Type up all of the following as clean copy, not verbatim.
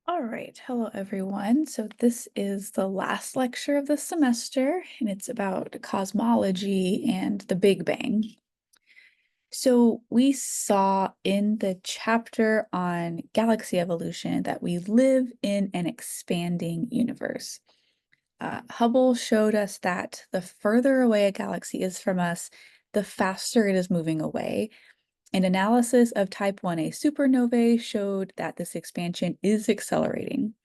All right, hello everyone. So this is the last lecture of the semester, and it's about cosmology and the Big Bang. So we saw in the chapter on galaxy evolution that we live in an expanding universe. Hubble showed us that the further away a galaxy is from us, the faster it is moving away. An analysis of type 1a supernovae showed that this expansion is accelerating.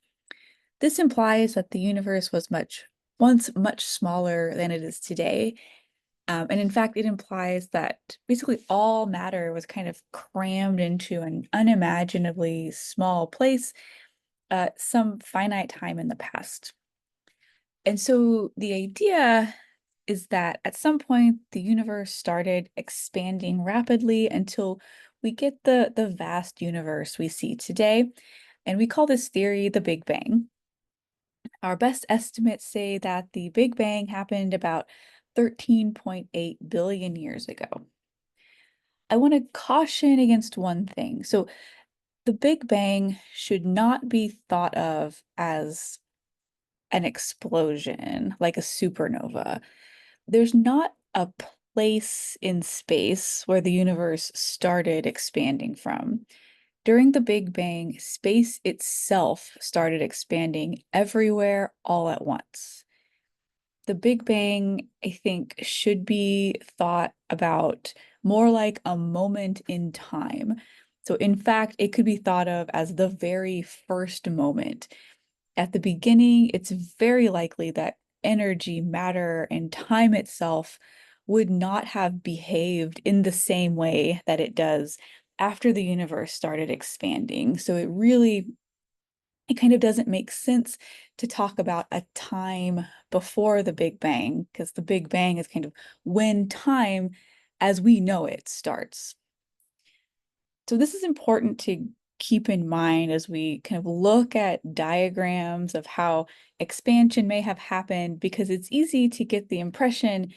This implies that the universe was once much smaller than it is today. And in fact, it implies that basically all matter was kind of crammed into an unimaginably small place some finite time in the past. And so the idea is that at some point the universe started expanding rapidly until we get the vast universe we see today. And we call this theory the Big Bang. Our best estimates say that the Big Bang happened about 13.8 billion years ago. I want to caution against one thing. So, the Big Bang should not be thought of as an explosion, like a supernova. There's not a place in space where the universe started expanding from. During the Big Bang, space itself started expanding everywhere all at once. The Big Bang, I think, should be thought about more like a moment in time. So, in fact, it could be thought of as the very first moment. At the beginning, it's very likely that energy, matter, and time itself would not have behaved in the same way that it does after the universe started expanding. So, it kind of doesn't make sense to talk about a time before the Big Bang, because the Big Bang is kind of when time as we know it starts. So this is important to keep in mind as we kind of look at diagrams of how expansion may have happened, because it's easy to get the impression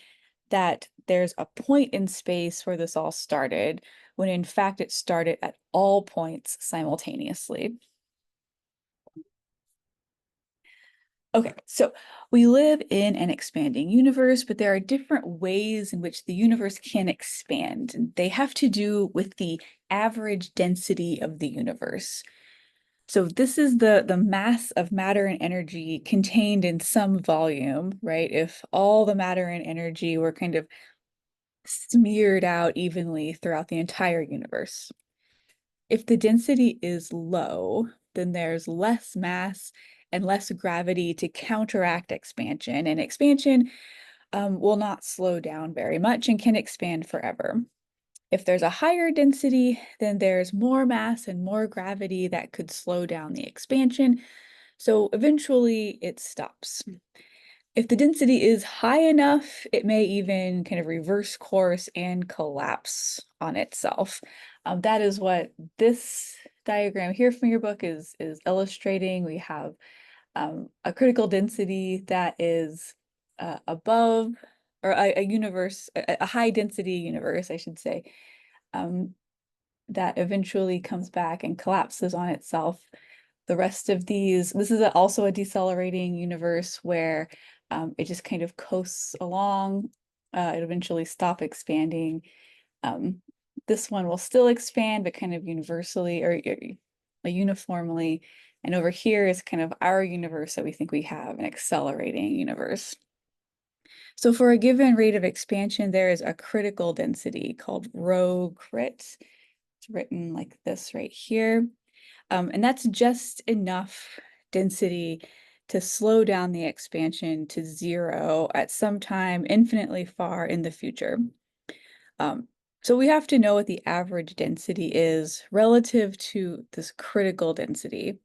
that there's a point in space where this all started, when in fact it started at all points simultaneously. Okay, so we live in an expanding universe, but there are different ways in which the universe can expand, and they have to do with the average density of the universe. So this is the mass of matter and energy contained in some volume, right? If all the matter and energy were kind of smeared out evenly throughout the entire universe. If the density is low, then there's less mass and less gravity to counteract expansion, and expansion will not slow down very much and can expand forever. If there's a higher density, then there's more mass and more gravity that could slow down the expansion. So eventually it stops. If the density is high enough, it may even kind of reverse course and collapse on itself. That is what this diagram here from your book is illustrating. We have a critical density that is above, or a universe, a high density universe, I should say, um, that eventually comes back and collapses on itself. The rest of this is also a decelerating universe where it just kind of coasts along. It eventually stop expanding. Um, this one will still expand, but kind of universally or uniformly. And over here is kind of our universe that we think we have, an accelerating universe. So for a given rate of expansion, there is a critical density called rho crit. It's written like this right here. And that's just enough density to slow down the expansion to zero at some time infinitely far in the future. So we have to know what the average density is relative to this critical density.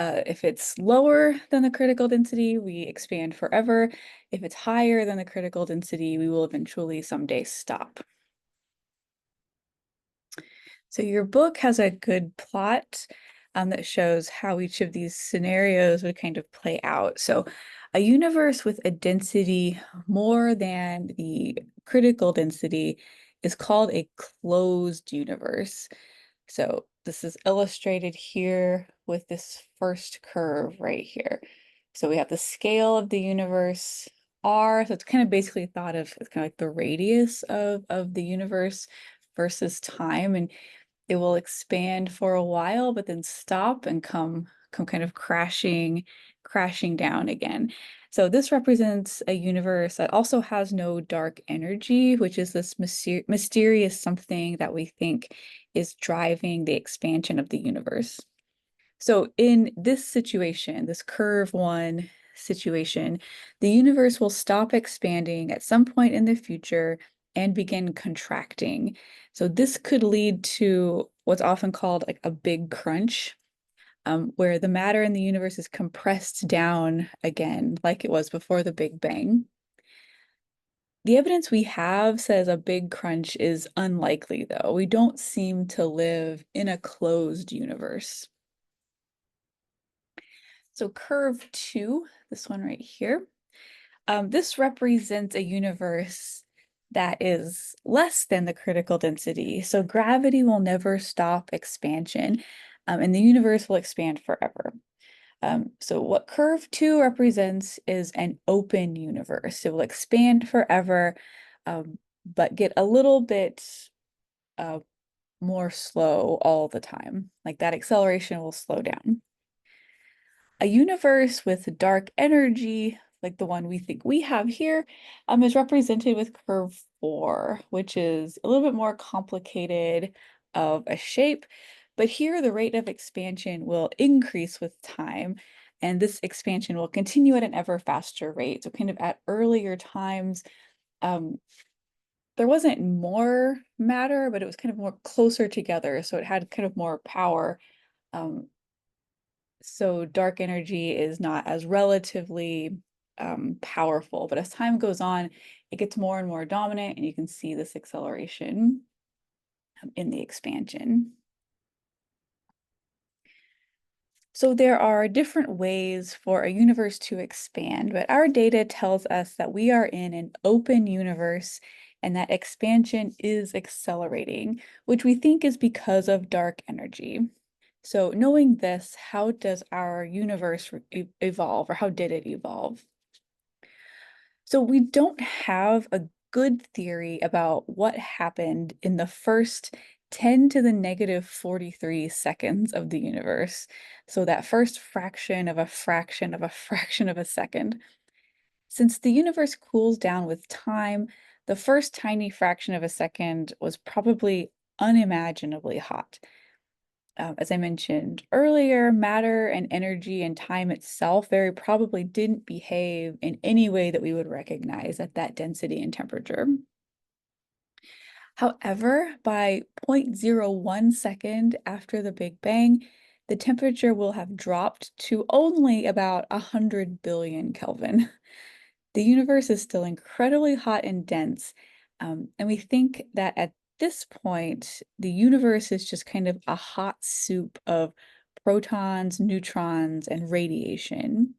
If it's lower than the critical density, we expand forever. If it's higher than the critical density, we will eventually someday stop. So your book has a good plot that shows how each of these scenarios would kind of play out. So a universe with a density more than the critical density is called a closed universe. So this is illustrated here with this first curve right here. So we have the scale of the universe, R, so it's kind of basically thought of as kind of like the radius of the universe versus time, and it will expand for a while, but then stop and come kind of crashing down again. So this represents a universe that also has no dark energy, which is this mysterious something that we think is driving the expansion of the universe. So in this situation, this curve one situation, the universe will stop expanding at some point in the future and begin contracting. So this could lead to what's often called like a big crunch, where the matter in the universe is compressed down again, like it was before the Big Bang. The evidence we have says a big crunch is unlikely, though. We don't seem to live in a closed universe. So curve two, this one right here, this represents a universe that is less than the critical density. So gravity will never stop expansion, and the universe will expand forever. So what curve two represents is an open universe. It will expand forever, but get a little bit uh, more slow all the time. Like that acceleration will slow down. A universe with dark energy, like the one we think we have here, is represented with curve four, which is a little bit more complicated of a shape. But here, the rate of expansion will increase with time, and this expansion will continue at an ever faster rate. So, kind of at earlier times, um, there wasn't more matter, but it was kind of more closer together. So, it had kind of more power. Um, so dark energy is not as relatively powerful, but as time goes on, it gets more and more dominant, and you can see this acceleration in the expansion. So there are different ways for a universe to expand, but our data tells us that we are in an open universe and that expansion is accelerating, which we think is because of dark energy. So knowing this, how does our universe evolve, or how did it evolve? So we don't have a good theory about what happened in the first 10 to the negative 43 seconds of the universe. So that first fraction of a fraction of a fraction of a second. Since the universe cools down with time, the first tiny fraction of a second was probably unimaginably hot. As I mentioned earlier, matter and energy and time itself very probably didn't behave in any way that we would recognize at that density and temperature. However, by 0.01 second after the Big Bang, the temperature will have dropped to only about 100 billion Kelvin. The universe is still incredibly hot and dense, and we think that at this point, the universe is just kind of a hot soup of protons, neutrons, and radiation.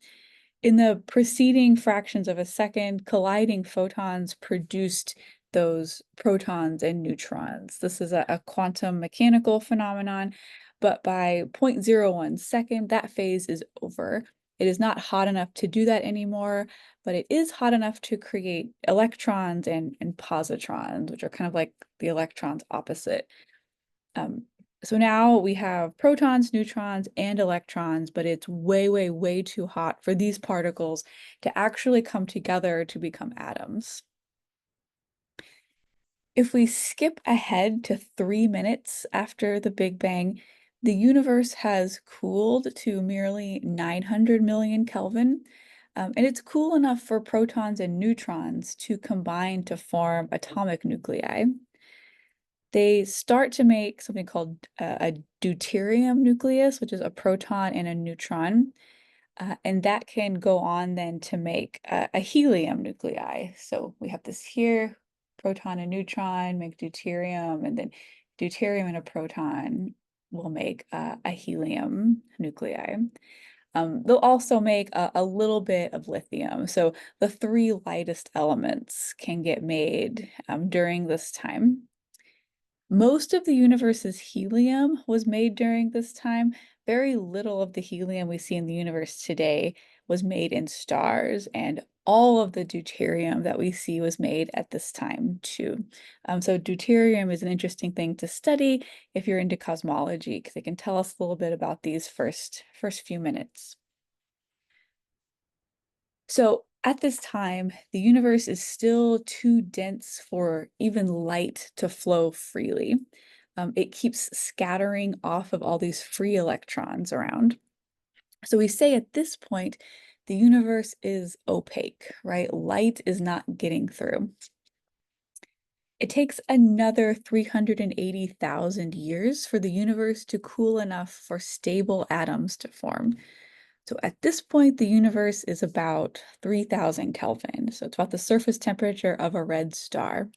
In the preceding fractions of a second, colliding photons produced those protons and neutrons. This is a quantum mechanical phenomenon, but by 0.01 second, that phase is over. It is not hot enough to do that anymore, but it is hot enough to create electrons and positrons, which are kind of like the electrons opposite. Um, so now we have protons, neutrons, and electrons, but it's way, way, way too hot for these particles to actually come together to become atoms. If we skip ahead to 3 minutes after the Big Bang, the universe has cooled to merely 900 million Kelvin, and it's cool enough for protons and neutrons to combine to form atomic nuclei. They start to make something called a deuterium nucleus, which is a proton and a neutron. And that can go on then to make a helium nuclei. So we have this here, proton and neutron make deuterium, and then deuterium and a proton will make a helium nuclei. They'll also make a little bit of lithium. So the three lightest elements can get made during this time. Most of the universe's helium was made during this time. Very little of the helium we see in the universe today was made in stars, and all of the deuterium that we see was made at this time too. So deuterium is an interesting thing to study if you're into cosmology, because it can tell us a little bit about these first few minutes. So at this time, the universe is still too dense for even light to flow freely. It keeps scattering off of all these free electrons around. So we say at this point, the universe is opaque, right? Light is not getting through. It takes another 380,000 years for the universe to cool enough for stable atoms to form. So at this point, the universe is about 3,000 Kelvin. So it's about the surface temperature of a red star.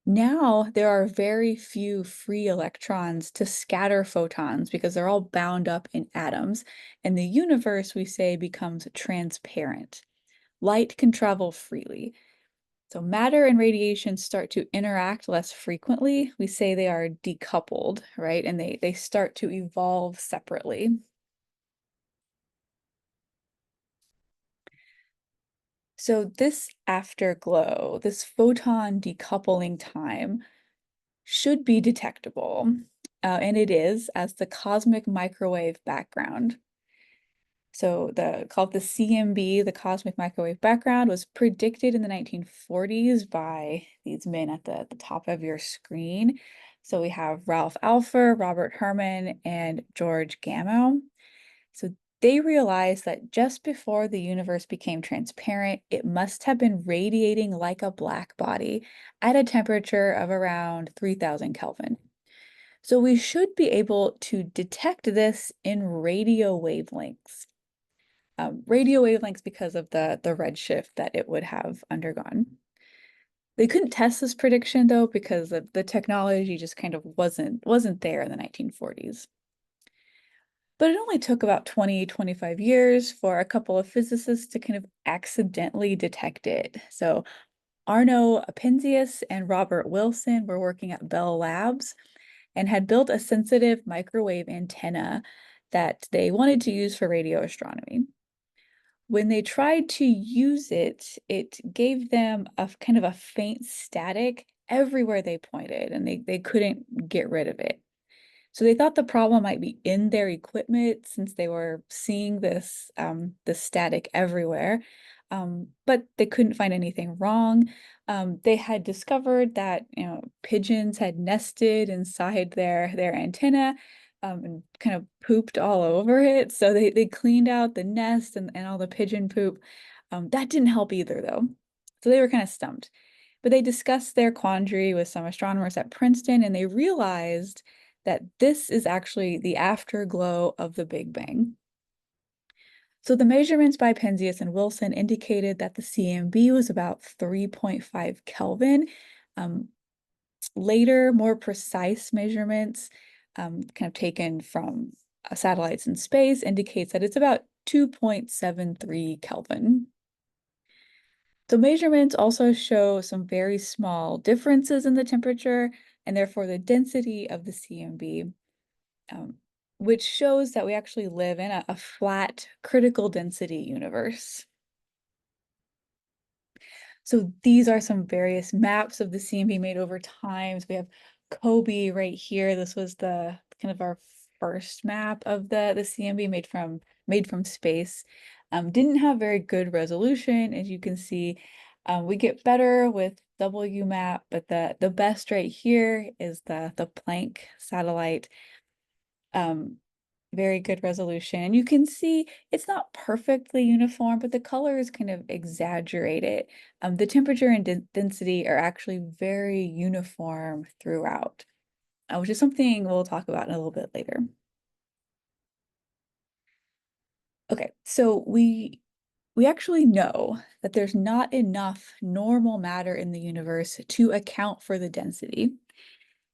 Now there are very few free electrons to scatter photons because they're all bound up in atoms. And the universe, we say, becomes transparent. Light can travel freely. So matter and radiation start to interact less frequently. We say they are decoupled, right? And they start to evolve separately. So this afterglow, this photon decoupling time, should be detectable, and it is as the cosmic microwave background. So called the CMB, the cosmic microwave background, was predicted in the 1940s by these men at the top of your screen. So we have Ralph Alpher, Robert Herman, and George Gamow. So they realized that just before the universe became transparent, it must have been radiating like a black body at a temperature of around 3,000 Kelvin. So we should be able to detect this in radio wavelengths. Radio wavelengths because of the redshift that it would have undergone. They couldn't test this prediction though because the technology just kind of wasn't there in the 1940s. But it only took about 20, 25 years for a couple of physicists to kind of accidentally detect it. So Arno Penzias and Robert Wilson were working at Bell Labs and had built a sensitive microwave antenna that they wanted to use for radio astronomy. When they tried to use it, it gave them a kind of a faint static everywhere they pointed, and they couldn't get rid of it. So they thought the problem might be in their equipment since they were seeing this static everywhere. But they couldn't find anything wrong. They had discovered that pigeons had nested inside their antenna and kind of pooped all over it. So they cleaned out the nest and all the pigeon poop. That didn't help either, though. So they were kind of stumped. But they discussed their quandary with some astronomers at Princeton, and they realized that this is actually the afterglow of the Big Bang. So the measurements by Penzias and Wilson indicated that the CMB was about 3.5 Kelvin. Um, Later, more precise measurements, kind of taken from satellites in space, indicates that it's about 2.73 Kelvin. The measurements also show some very small differences in the temperature and therefore the density of the CMB, um, which shows that we actually live in a flat critical density universe. So these are some various maps of the CMB made over time. So we have Kobe right here. This was the kind of our first map of the CMB made from space. Didn't have very good resolution, as you can see. We get better with WMAP, but the best right here is the Planck satellite. Very good resolution. And you can see it's not perfectly uniform, but the colors kind of exaggerate it. The temperature and density are actually very uniform throughout, which is something we'll talk about in a little bit later. Okay, so we actually know that there's not enough normal matter in the universe to account for the density.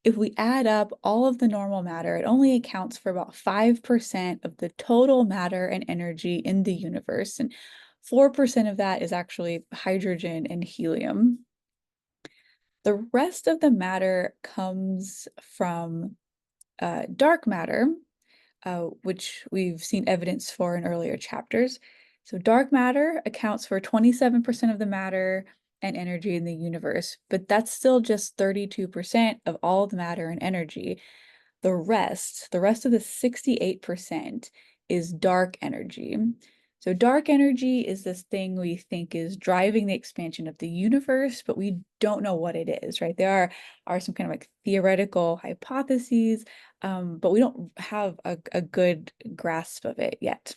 If we add up all of the normal matter, it only accounts for about 5% of the total matter and energy in the universe. And 4% of that is actually hydrogen and helium. The rest of the matter comes from dark matter, which we've seen evidence for in earlier chapters. So dark matter accounts for 27% of the matter and energy in the universe, but that's still just 32% of all the matter and energy. The rest of the 68% is dark energy. So dark energy is this thing we think is driving the expansion of the universe, but we don't know what it is, right? There are some kind of like theoretical hypotheses, but we don't have a good grasp of it yet.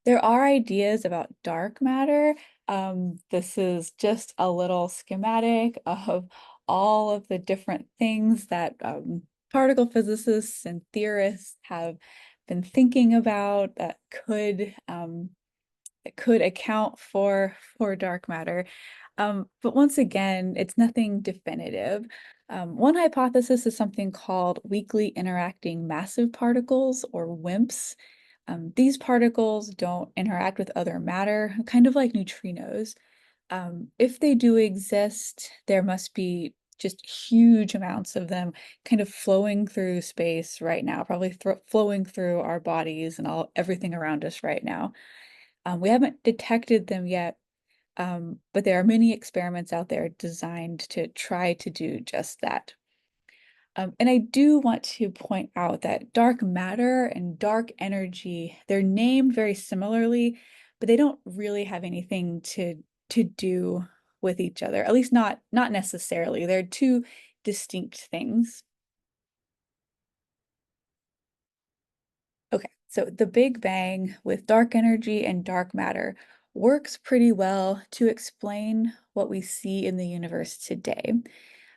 There are ideas about dark matter. This is just a little schematic of all of the different things that particle physicists and theorists have been thinking about that could account for dark matter. But once again, it's nothing definitive. One hypothesis is something called weakly interacting massive particles, or WIMPs. These particles don't interact with other matter, kind of like neutrinos. If they do exist, there must be just huge amounts of them kind of flowing through space right now, probably flowing through our bodies and everything around us right now. We haven't detected them yet, but there are many experiments out there designed to try to do just that. And I do want to point out that dark matter and dark energy, they're named very similarly, but they don't really have anything to do with each other, at least not necessarily. They're two distinct things. Okay, so the Big Bang with dark energy and dark matter works pretty well to explain what we see in the universe today.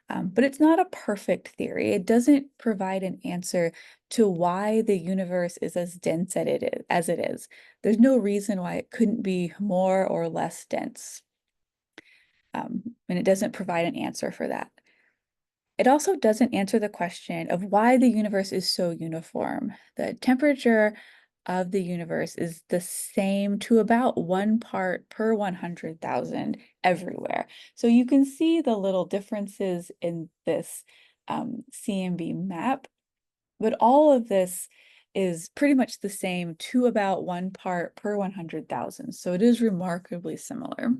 But it's not a perfect theory. It doesn't provide an answer to why the universe is as dense as it is. There's no reason why it couldn't be more or less dense. And it doesn't provide an answer for that. It also doesn't answer the question of why the universe is so uniform. The temperature of the universe is the same to about 1 part per 100,000 everywhere. So you can see the little differences in this CMB map, but all of this is pretty much the same to about 1 part per 100,000. So it is remarkably similar.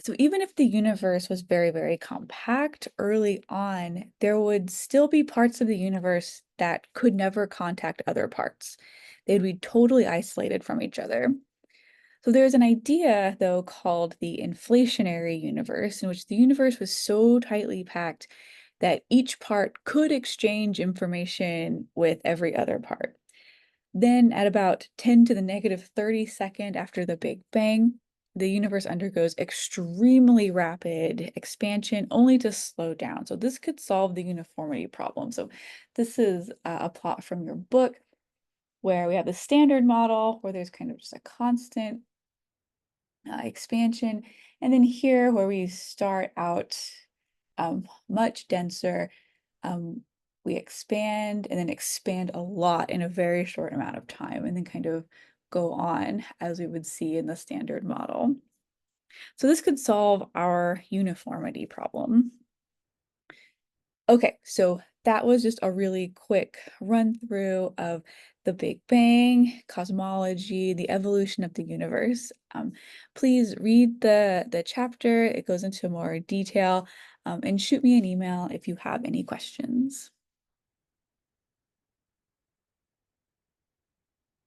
So even if the universe was very, very compact early on, there would still be parts of the universe that could never contact other parts. They'd be totally isolated from each other. So there's an idea, though, called the inflationary universe, in which the universe was so tightly packed that each part could exchange information with every other part. Then at about 10 to the negative 32nd after the Big Bang, the universe undergoes extremely rapid expansion only to slow down. So this could solve the uniformity problem. So this is a plot from your book where we have the standard model where there's kind of just a constant expansion. And then here where we start out much denser, um, we expand and then expand a lot in a very short amount of time and then kind of go on as we would see in the standard model. So this could solve our uniformity problem. Okay, so that was just a really quick run through of the Big Bang, cosmology, the evolution of the universe. Please read the chapter. It goes into more detail, and shoot me an email if you have any questions.